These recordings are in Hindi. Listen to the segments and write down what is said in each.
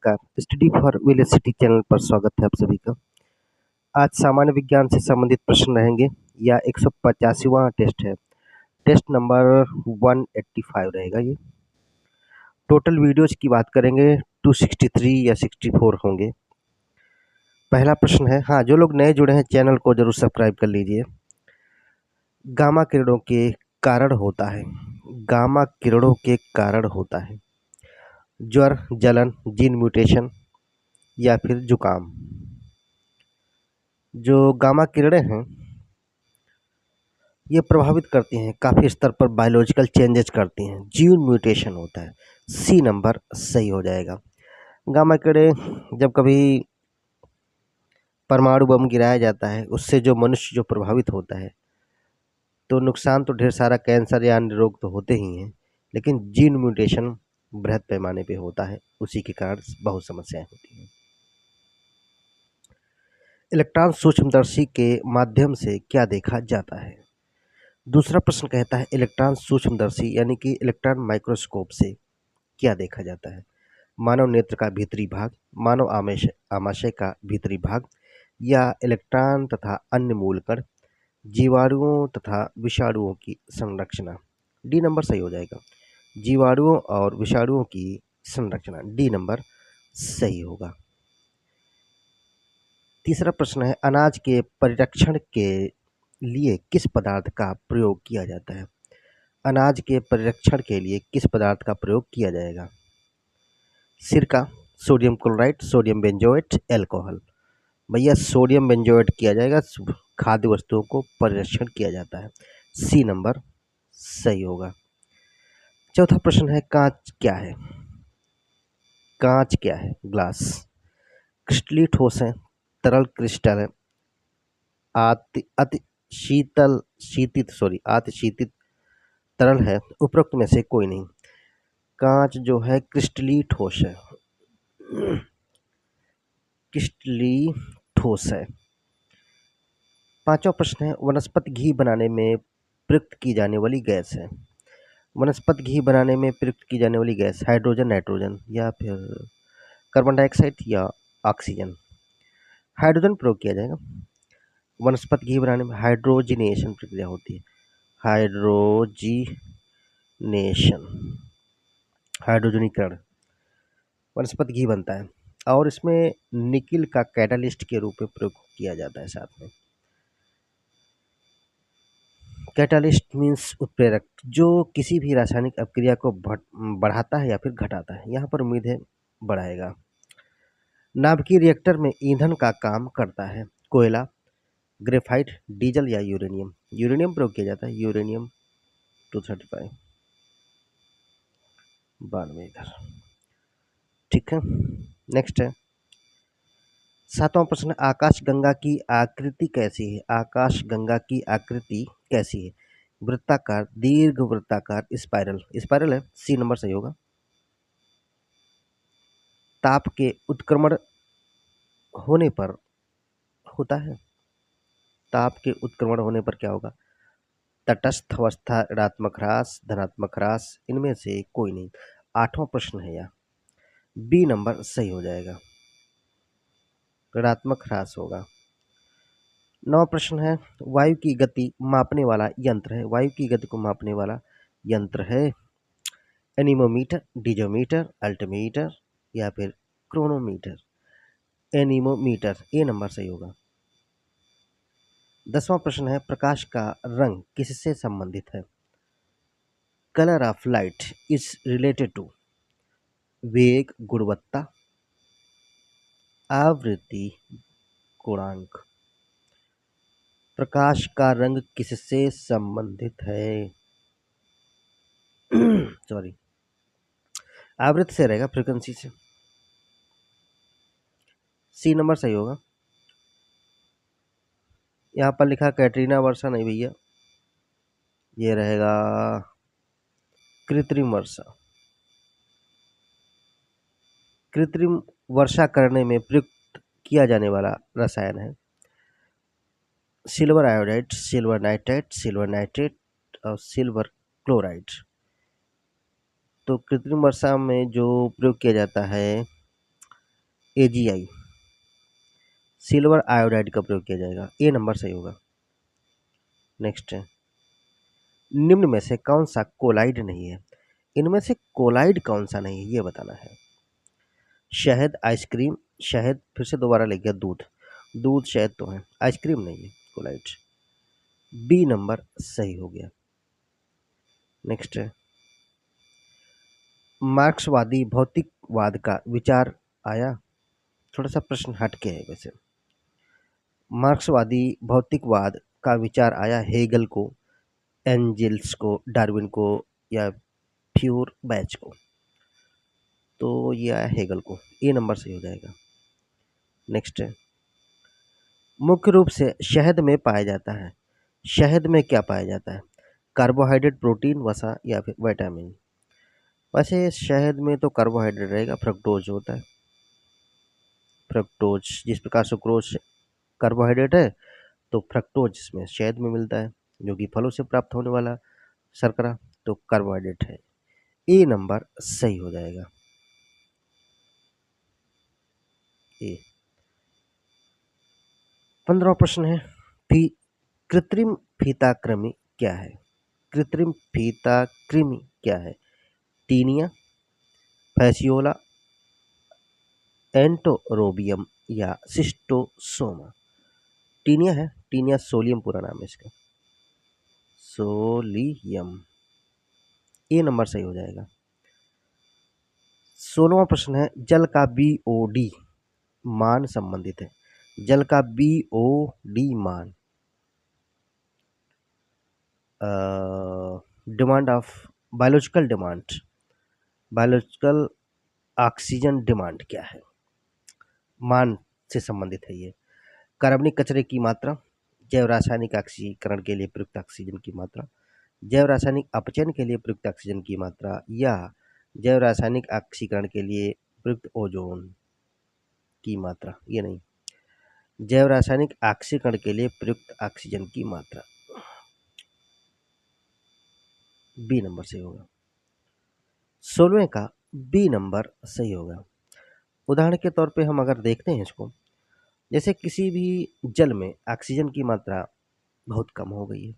नमस्कार। स्टडी फॉर वेलोसिटी चैनल पर स्वागत है आप सभी का। आज सामान्य विज्ञान से संबंधित प्रश्न रहेंगे। यह 185वां टेस्ट है। टेस्ट नंबर 185 रहेगा ये। टोटल वीडियोज की बात करेंगे 263 या 64 होंगे। पहला प्रश्न है, हाँ जो लोग नए जुड़े हैं चैनल को जरूर सब्सक्राइब कर लीजिए। गामा किरणों के कारण होता है, गामा किरणों के कारण होता है ज्वर, जलन, जीन म्यूटेशन या फिर जुकाम। जो गामा किरणें हैं ये प्रभावित करती हैं, काफ़ी स्तर पर बायोलॉजिकल चेंजेस करती हैं, जीन म्यूटेशन होता है। सी नंबर सही हो जाएगा। गामा किरणें जब कभी परमाणु बम गिराया जाता है उससे जो मनुष्य जो प्रभावित होता है तो नुकसान तो ढेर सारा, कैंसर या अन्य रोग तो होते ही हैं, लेकिन जीन म्यूटेशन बृहद पैमाने पे होता है, उसी के कारण बहुत समस्याएं होती हैं। इलेक्ट्रॉन सूक्ष्मदर्शी के माध्यम से क्या देखा जाता है? दूसरा प्रश्न कहता है इलेक्ट्रॉन सूक्ष्मदर्शी यानी कि इलेक्ट्रॉन माइक्रोस्कोप से क्या देखा जाता है? मानव नेत्र का भीतरी भाग, मानव आमाशय का भीतरी भाग या इलेक्ट्रॉन तथा अन्य मूलकण, जीवाणुओं तथा विषाणुओं की संरचना। डी नंबर सही हो जाएगा। जीवाणुओं और विषाणुओं की संरचना, डी नंबर सही होगा। तीसरा प्रश्न है अनाज के परिरक्षण के लिए किस पदार्थ का प्रयोग किया जाता है? अनाज के परिरक्षण के लिए किस पदार्थ का प्रयोग किया जाएगा? सिरका, sodium chloride, sodium benzoate, alcohol. भैया सोडियम बेंजोएट किया जाएगा, खाद्य वस्तुओं को परिरक्षण किया जाता है। सी नंबर सही होगा। चौथा प्रश्न है कांच क्या है? कांच क्या है? ग्लास। क्रिस्टलीय ठोस है, तरल क्रिस्टल है, अति शीतित तरल है, उपरोक्त में से कोई नहीं। कांच जो है क्रिस्टलीय ठोस है, क्रिस्टलीय ठोस है। पांचवा प्रश्न है वनस्पति घी बनाने में प्रयुक्त की जाने वाली गैस है। वनस्पति घी बनाने में प्रयुक्त की जाने वाली गैस हाइड्रोजन, नाइट्रोजन या फिर कार्बन डाइऑक्साइड या ऑक्सीजन। हाइड्रोजन प्रयोग किया जाएगा। वनस्पति घी बनाने में हाइड्रोजिनेशन प्रक्रिया होती है, हाइड्रोजिनेशन, हाइड्रोजनीकरण, वनस्पति घी बनता है और इसमें निकिल का कैटालिस्ट के रूप में प्रयोग किया जाता है। साथ में कैटालिस्ट मीन्स उत्प्रेरक, जो किसी भी रासायनिक अपक्रिया को बढ़ाता है या फिर घटाता है। यहाँ पर उम्मीद है बढ़ाएगा। नाभिकीय रिएक्टर में ईंधन का काम करता है कोयला, ग्रेफाइट, डीजल या यूरेनियम। यूरेनियम प्रयोग किया जाता है, यूरेनियम 235 92 इधर। ठीक है, नेक्स्ट है सातवां प्रश्न, आकाशगंगा की आकृति कैसी है? आकाशगंगा की आकृति कैसी है? वृत्ताकार, दीर्घ वृत्ताकार, स्पाइरल। स्पाइरल है, सी नंबर सही होगा। ताप के उत्क्रमण होने पर होता है, ताप के उत्क्रमण होने पर क्या होगा? तटस्थ अवस्था, ऋणात्मक ह्रास, धनात्मक ह्रास, इनमें से कोई नहीं। आठवां प्रश्न है यह, बी नंबर सही हो जाएगा, ऋणात्मक ह्रास होगा। नवा प्रश्न है वायु की गति मापने वाला यंत्र है। वायु की गति को मापने वाला यंत्र है एनीमोमीटर, डीजोमीटर, अल्टीमीटर या फिर क्रोनोमीटर। एनीमोमीटर, ए नंबर सही होगा। 10वां प्रश्न है प्रकाश का रंग किससे संबंधित है? Colour of light is related to वेग, गुणवत्ता, आवृत्ति, गुणांक। प्रकाश का रंग किससे संबंधित है? सॉरी, आवृत्ति से रहेगा, फ्रीक्वेंसी से। सी नंबर सही होगा। यहाँ पर लिखा कैटरीना वर्षा नहीं भैया, ये रहेगा कृत्रिम वर्षा। कृत्रिम वर्षा करने में प्रयुक्त किया जाने वाला रसायन है silver iodide, silver nitrite, silver nitrate और सिल्वर क्लोराइड। तो कृत्रिम वर्षा में जो प्रयोग किया जाता है AgI, सिल्वर आयोडाइड का प्रयोग किया जाएगा। ए नंबर सही होगा। नेक्स्ट है, निम्न में से कौन सा कोलाइड नहीं है? इनमें से कोलाइड कौन सा नहीं है ये बताना है। शहद, आइसक्रीम, शहद, फिर से दोबारा ले गया, दूध, दूध शहद तो है, आइसक्रीम नहीं है कोलाइड। बी नंबर सही हो गया। नेक्स्ट है, मार्क्सवादी भौतिकवाद का विचार आया। थोड़ा सा प्रश्न हट के है वैसे। मार्क्सवादी भौतिकवाद का विचार आया हेगल को, एंजल्स को, डार्विन को या फ्यूर बैच को? तो ये आया हेगल को। ए नंबर सही हो जाएगा। नेक्स्ट है, मुख्य रूप से शहद में पाया जाता है। शहद में क्या पाया जाता है? कार्बोहाइड्रेट, प्रोटीन, वसा या फिर विटामिन? वैसे शहद में तो कार्बोहाइड्रेट रहेगा, फ्रक्टोज होता है। फ्रक्टोज, जिस प्रकार सुक्रोज कार्बोहाइड्रेट है, तो फ्रक्टोज इसमें शहद में मिलता है, जो कि फलों से प्राप्त होने वाला शर्करा, तो कार्बोहाइड्रेट है। ए नंबर सही हो जाएगा। ए। 15वां प्रश्न है, कृत्रिम फीताकृमि क्या है? कृत्रिम फीताकृमि क्या है? टीनिया, फैसियोला, एंटोरोबियम या सिस्टोसोमा? टीनिया है, टीनिया सोलियम पूरा नाम है इसका, सोलियम। ए नंबर सही हो जाएगा। 16वां प्रश्न है, जल का बीओडी मान संबंधित है। जल का बीओडी मान, demand of biological demand, biological oxygen demand क्या है? मान से संबंधित है ये। कार्बनिक कचरे की मात्रा, जैव रासायनिक ऑक्सीकरण के लिए प्रयुक्त ऑक्सीजन की मात्रा, जैव रासायनिक अपचयन के लिए प्रयुक्त ऑक्सीजन की मात्रा, या जैव रासायनिक ऑक्सीकरण के लिए प्रयुक्त ओजोन की मात्रा? ये नहीं, जैव रासायनिक ऑक्सीकरण के लिए प्रयुक्त ऑक्सीजन की मात्रा। बी नंबर सही होगा। 16वें का बी नंबर सही होगा। उदाहरण के तौर पे हम अगर देखते हैं इसको, जैसे किसी भी जल में ऑक्सीजन की मात्रा बहुत कम हो गई है,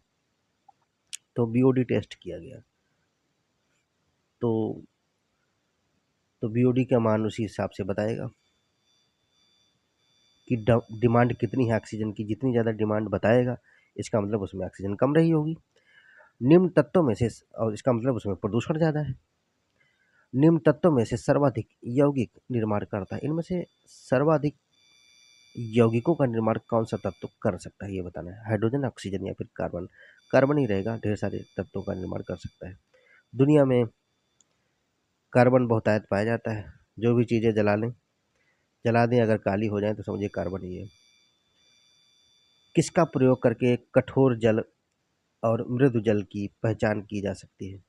तो बीओडी टेस्ट किया गया, तो बीओडी का मान उसी हिसाब से बताएगा कि डिमांड कितनी है ऑक्सीजन की। जितनी ज़्यादा डिमांड बताएगा, इसका मतलब उसमें ऑक्सीजन कम रही होगी। निम्न तत्वों में से, और इसका मतलब उसमें प्रदूषण ज़्यादा है। निम्न तत्वों में से सर्वाधिक यौगिक निर्माण करता है। इनमें से सर्वाधिक यौगिकों का निर्माण कौन सा तत्व कर सकता है ये बताना है। हाइड्रोजन, ऑक्सीजन या फिर कार्बन? कार्बन ही रहेगा, ढेर सारे तत्वों का निर्माण कर सकता है। दुनिया में कार्बन बहुतायत पाया जाता है। जो भी चीज़ें जला दें, अगर काली हो जाए तो समझिए कार्बन ही है। किसका प्रयोग करके कठोर जल और मृदु जल की पहचान की जा सकती है?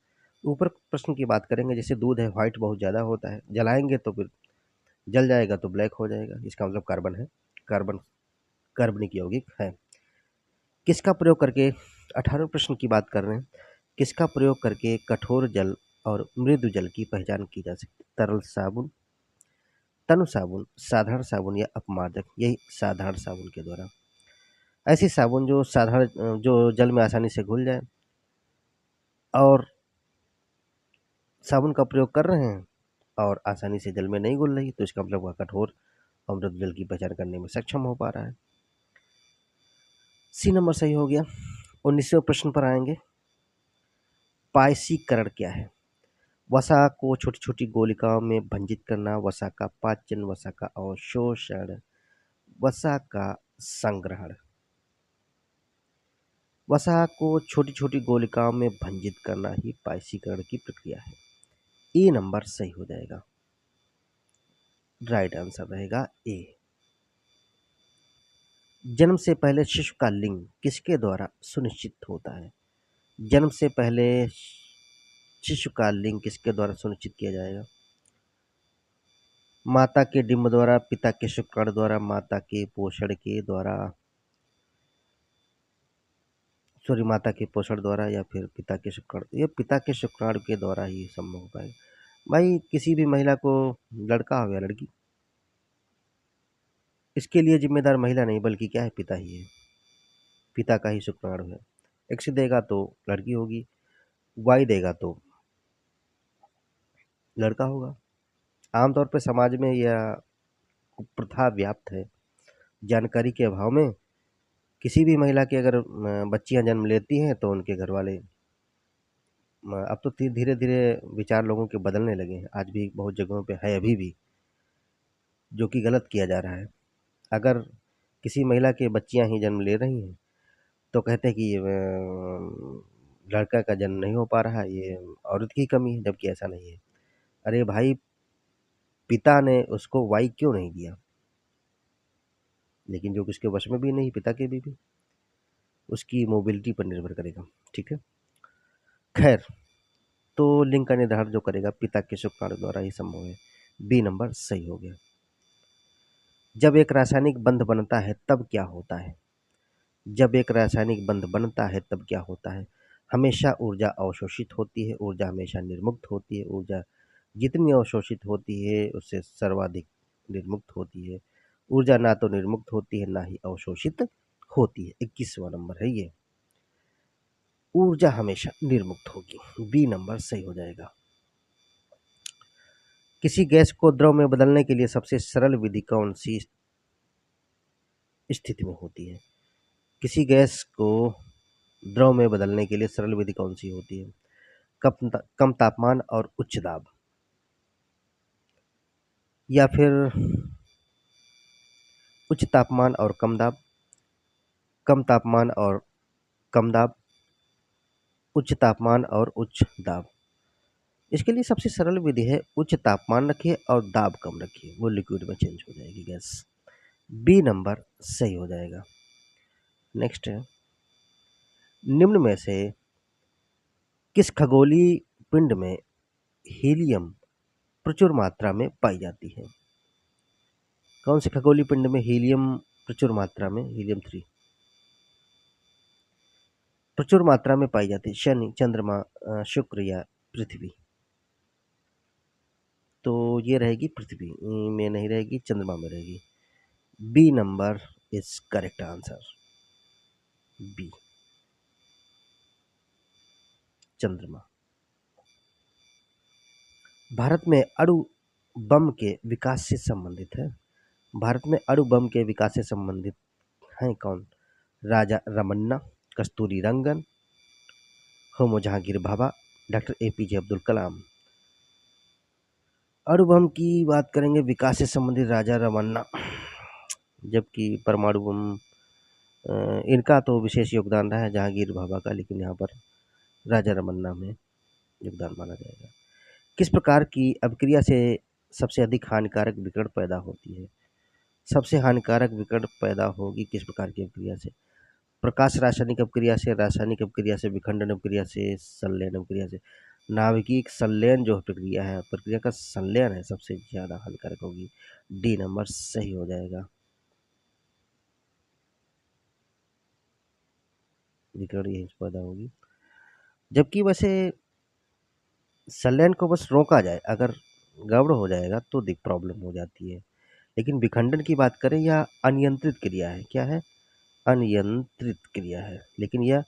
ऊपर प्रश्न की बात करेंगे, जैसे दूध है, व्हाइट बहुत ज़्यादा होता है, जलाएंगे तो फिर जल जाएगा तो ब्लैक हो जाएगा, इसका मतलब कार्बन है। कार्बन कार्बनिक यौगिक है। किसका प्रयोग करके, 18वें प्रश्न की बात कर रहे हैं, किसका प्रयोग करके कठोर जल और मृदु जल की पहचान की जा सकती है? तरल साबुन, तनु साबुन, साधारण साबुन या अपमार्जक? यही साधारण साबुन के द्वारा। ऐसी साबुन जो जो जल में आसानी से घुल जाए, और साबुन का प्रयोग कर रहे हैं और आसानी से जल में नहीं घुल रही, तो इसका मतलब वह कठोर और मृदु जल की पहचान करने में सक्षम हो पा रहा है। सी नंबर सही हो गया। 19वें प्रश्न पर आएंगे, पायसीकरण क्या है? वसा को छोटी छोटी गोलिकाओं में भंजित करना, वसा का पाचन, वसा का अवशोषण, वसा का संग्रहण? वसा को छोटी छोटी गोलिकाओं में भंजित करना ही पायसीकरण की प्रक्रिया है। ए नंबर सही हो जाएगा। राइट आंसर रहेगा ए। जन्म से पहले शिशु का लिंग किसके द्वारा सुनिश्चित होता है? जन्म से पहले शिशु का लिंग किसके द्वारा सुनिश्चित किया जाएगा? माता के डिंब द्वारा, पिता के शुक्राणु द्वारा, माता के पोषण के द्वारा, सॉरी माता के पोषण द्वारा या फिर पिता के शुक्राणु? ये पिता के शुक्राणु के द्वारा ही संभव हो पाएगा। भाई किसी भी महिला को, लड़का हो या लड़की, इसके लिए जिम्मेदार महिला नहीं बल्कि क्या है, पिता ही है। पिता का ही शुक्राणु है। एक्स देगा तो लड़की होगी, वाई देगा तो लड़का होगा। आमतौर पर समाज में यह प्रथा व्याप्त है। जानकारी के अभाव में किसी भी महिला की अगर बच्चियां जन्म लेती हैं तो उनके घर वाले अब तो धीरे धीरे विचार लोगों के बदलने लगे हैं। आज भी बहुत जगहों पे है अभी भी, जो कि गलत किया जा रहा है। अगर किसी महिला के बच्चियां ही जन्म ले रही हैं तो कहते हैं कि ये लड़का का जन्म नहीं हो पा रहा, ये औरत की कमी है, जबकि ऐसा नहीं है। अरे भाई, पिता ने उसको वाई क्यों नहीं दिया? लेकिन जो किसके वश में भी नहीं, पिता के भी उसकी मोबिलिटी पर निर्भर करेगा। ठीक है, खैर, तो लिंग का निर्धारण जो करेगा पिता के शुक्राणु द्वारा ही संभव है। बी नंबर सही हो गया। जब एक रासायनिक बंध बनता है तब क्या होता है? जब एक रासायनिक बंध बनता है तब क्या होता है? हमेशा ऊर्जा अवशोषित होती है, ऊर्जा हमेशा निर्मुक्त होती है। ऊर्जा जितनी अवशोषित होती है उससे सर्वाधिक निर्मुक्त होती है। ऊर्जा ना तो निर्मुक्त होती है ना ही अवशोषित होती है। 21वां नंबर है ये। ऊर्जा हमेशा निर्मुक्त होगी। बी नंबर सही हो जाएगा। किसी गैस को द्रव में बदलने के लिए सबसे सरल विधि कौन सी स्थिति में होती है? किसी गैस को द्रव में बदलने के लिए सरल विधि कौन सी होती है? कम तापमान और उच्च दाब, या फिर उच्च तापमान और कम दाब, कम तापमान और कम दाब, उच्च तापमान और उच्च दाब। इसके लिए सबसे सरल विधि है उच्च तापमान रखिए और दाब कम रखिए, वो लिक्विड में चेंज हो जाएगी गैस। बी नंबर सही हो जाएगा। नेक्स्ट है, निम्न में से किस खगोलीय पिंड में हीलियम प्रचुर मात्रा में पाई जाती है? कौन से खगोलीय पिंड में हीलियम प्रचुर मात्रा में, हीलियम 3 प्रचुर मात्रा में पाई जाती है? शनि, चंद्रमा, शुक्र या पृथ्वी? तो ये रहेगी पृथ्वी में नहीं रहेगी, चंद्रमा में रहेगी। B number is correct answer. B, चंद्रमा। भारत में अणु बम के विकास से संबंधित है। भारत में अणु बम के विकास से संबंधित हैं कौन? राजा रमन्ना, कस्तूरी रंगन, होमो जहांगीर भाभा, डॉक्टर एपीजे अब्दुल कलाम। अणु बम की बात करेंगे विकास से संबंधित राजा रमन्ना, जबकि परमाणु बम इनका तो विशेष योगदान रहा है जहांगीर भाभा का, लेकिन यहाँ पर राजा रमन्ना में योगदान माना जाएगा। किस प्रकार की अभिक्रिया से सबसे अधिक हानिकारक विकिरण पैदा होती है? सबसे हानिकारक विकिरण पैदा होगी किस प्रकार की अभिक्रिया से? प्रकाश रासायनिक अभिक्रिया से, रासायनिक अभिक्रिया से, विखंडन अभिक्रिया से, संलयन अभिक्रिया से। नाभिकीय संलयन जो प्रक्रिया है, प्रक्रिया का संलयन है, सबसे ज्यादा हानिकारक होगी। डी नंबर सही हो जाएगा। विकिरण यही से पैदा होगी। जबकि वैसे संलयन को बस रोका जाए, अगर गड़बड़ हो जाएगा तो दिक प्रॉब्लम हो जाती है। लेकिन विखंडन की बात करें, या अनियंत्रित क्रिया है। क्या है? अनियंत्रित क्रिया है, लेकिन यह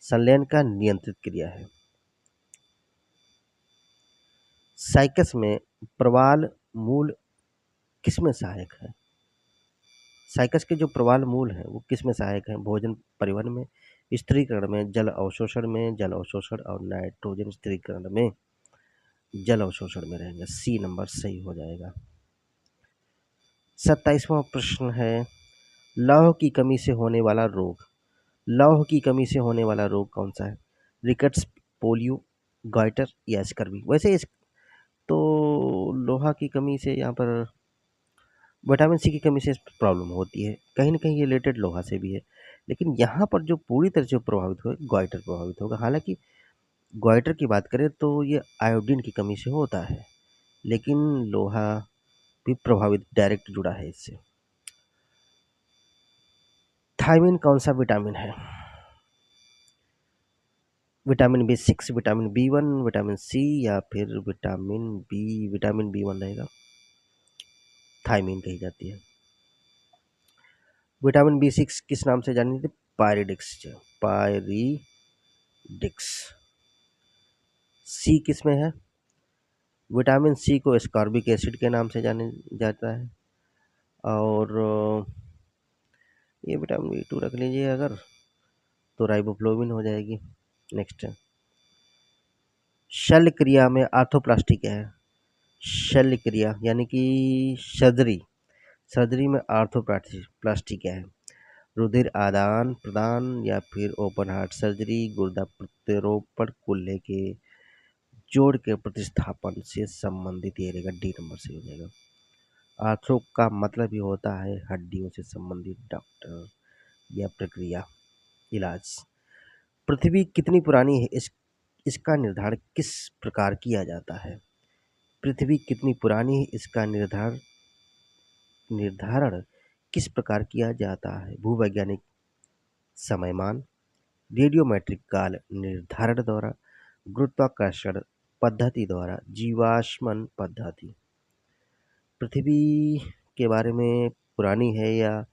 संलयन का नियंत्रित क्रिया है। साइकस में प्रवाल मूल किसमें सहायक है? साइकस के जो प्रवाल मूल हैं वो किसमें सहायक हैं? भोजन परिवहन में, स्थिरीकरण में, जल अवशोषण में, जल अवशोषण और नाइट्रोजन स्थिरीकरण में। जल अवशोषण में रहेंगे। सी नंबर सही हो जाएगा। 27वां प्रश्न है, लौह की कमी से होने वाला रोग। लौह की कमी से होने वाला रोग कौन सा है? रिकेट्स, पोलियो, गॉइटर या स्कर्वी? वैसे इस तो लोहा की कमी से यहाँ पर विटामिन सी की कमी से प्रॉब्लम होती है, कहीं ना कहीं ये रिलेटेड लोहा से भी है। लेकिन यहाँ पर जो पूरी तरह से प्रभावित होगा गॉइटर प्रभावित होगा। हालांकि गॉइटर की बात करें तो ये आयोडीन की कमी से होता है, लेकिन लोहा भी प्रभावित डायरेक्ट जुड़ा है इससे। थायमिन कौन सा विटामिन है? Vitamin B6, vitamin B1, vitamin C या फिर विटामिन बी? विटामिन B1 रहेगा, थायमिन कही जाती है। विटामिन B6 किस नाम से जानी जाती है? पायरिडिक्स। पायरिडिक्स। सी किस में है? विटामिन सी को एस्कॉर्बिक एसिड के नाम से जाने जाता है। और ये विटामिन B2 रख लीजिए अगर, तो राइबोफ्लोविन हो जाएगी। नेक्स्ट है, शल्य क्रिया में आर्थोप्लास्टी क्या है? शल्य क्रिया यानी कि सर्जरी, सर्जरी में आर्थोप्लास्टी क्या है? रुधिर आदान प्रदान या फिर ओपन हार्ट सर्जरी, गुर्दा प्रत्यारोपण, कूल्हे के जोड़ के प्रतिस्थापन से संबंधित। ये रहेगा डी नंबर से हो जाएगा। आर्थो का मतलब ही होता है हड्डियों से संबंधित डॉक्टर या प्रक्रिया, इलाज। पृथ्वी कितनी पुरानी है, इसका निर्धारण किस प्रकार किया जाता है? पृथ्वी कितनी पुरानी है, इसका निर्धारण किस प्रकार किया जाता है? भूवैज्ञानिक समयमान, रेडियोमेट्रिक काल निर्धारण द्वारा, गुरुत्वाकर्षण पद्धति द्वारा, जीवाश्मन पद्धति। पृथ्वी के बारे में पुरानी है या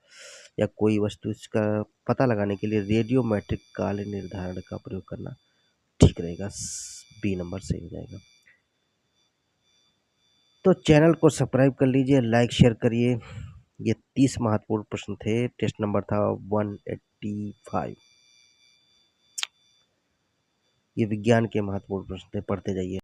कोई वस्तु, इसका पता लगाने के लिए रेडियोमेट्रिक काल निर्धारण का प्रयोग करना ठीक रहेगा। बी नंबर सही हो जाएगा। तो चैनल को सब्सक्राइब कर लीजिए, लाइक शेयर करिए। ये 30 महत्वपूर्ण प्रश्न थे। टेस्ट नंबर था 185। ये विज्ञान के महत्वपूर्ण प्रश्न थे, पढ़ते जाइए।